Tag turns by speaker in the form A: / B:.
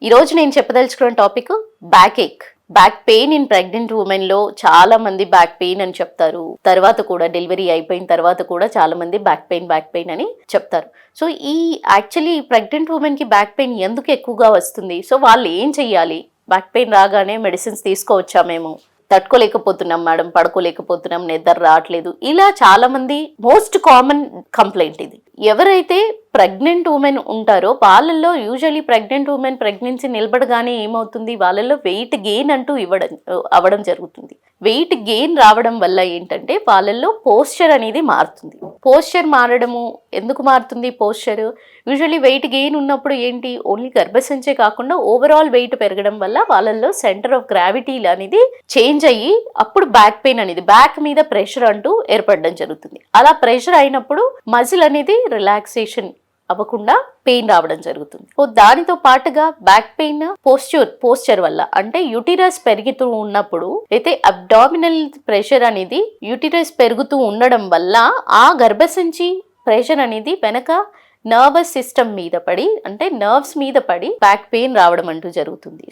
A: ఈ రోజు నేను చెప్పదలుచుకున్న topic back ache. Back pain in pregnant women లో చాలా మంది బ్యాక్ పెయిన్ అని చెప్తారు. తర్వాత కూడా డెలివరీ అయిపోయిన తర్వాత కూడా చాలా మంది బ్యాక్ పెయిన్ అని చెప్తారు. సో ఈ యాక్చువల్లీ ప్రెగ్నెంట్ ఉమెన్ కి బ్యాక్ పెయిన్ ఎందుకు ఎక్కువగా వస్తుంది? సో వాళ్ళు ఏం చెయ్యాలి? బ్యాక్ పెయిన్ రాగానే మెడిసిన్స్ తీసుకోవచ్చా? మేము తట్టుకోలేకపోతున్నాం మేడం, పడుకోలేకపోతున్నాం, నిద్ర రావట్లేదు, ఇలా చాలా మంది మోస్ట్ కామన్ కంప్లైంట్ ఇది. ఎవరైతే ప్రెగ్నెంట్ ఉమెన్ ఉంటారో వాళ్ళల్లో యూజువల్లీ ప్రెగ్నెంట్ ఉమెన్ ప్రెగ్నెన్సీ నిలబడగానే ఏమవుతుంది, వాళ్ళల్లో వెయిట్ గెయిన్ అంటూ అవ్వడం జరుగుతుంది. వెయిట్ గెయిన్ రావడం వల్ల ఏంటంటే వాళ్ళల్లో పోస్చర్ అనేది మారుతుంది. పోస్చర్ మారడము ఎందుకు మారుతుంది? పోస్చర్ యూజువల్లీ వెయిట్ గెయిన్ ఉన్నప్పుడు ఏంటి, ఓన్లీ గర్భసంచే కాకుండా ఓవరాల్ వెయిట్ పెరగడం వల్ల వాళ్ళల్లో సెంటర్ ఆఫ్ గ్రావిటీ అనేది చేంజ్ అయ్యి అప్పుడు బ్యాక్ పెయిన్ అనేది, బ్యాక్ మీద ప్రెషర్ అంటూ ఏర్పడడం జరుగుతుంది. అలా ప్రెషర్ అయినప్పుడు మజిల్ అనేది రిలాక్సేషన్ అవ్వకుండా పెయిన్ రావడం జరుగుతుంది. సో దానితో పాటుగా బ్యాక్ పెయిన్ పోస్చర్ వల్ల, అంటే యూటిరస్ పెరుగుతూ ఉన్నప్పుడు అయితే అబ్డామినల్ ప్రెషర్ అనేది యూటిరస్ పెరుగుతూ ఉండడం వల్ల ఆ గర్భసంచి ప్రెషర్ అనేది వెనక నర్వస్ సిస్టమ్ మీద పడి, అంటే నర్వ్స్ మీద పడి బ్యాక్ పెయిన్ రావడం అంటూ జరుగుతుంది.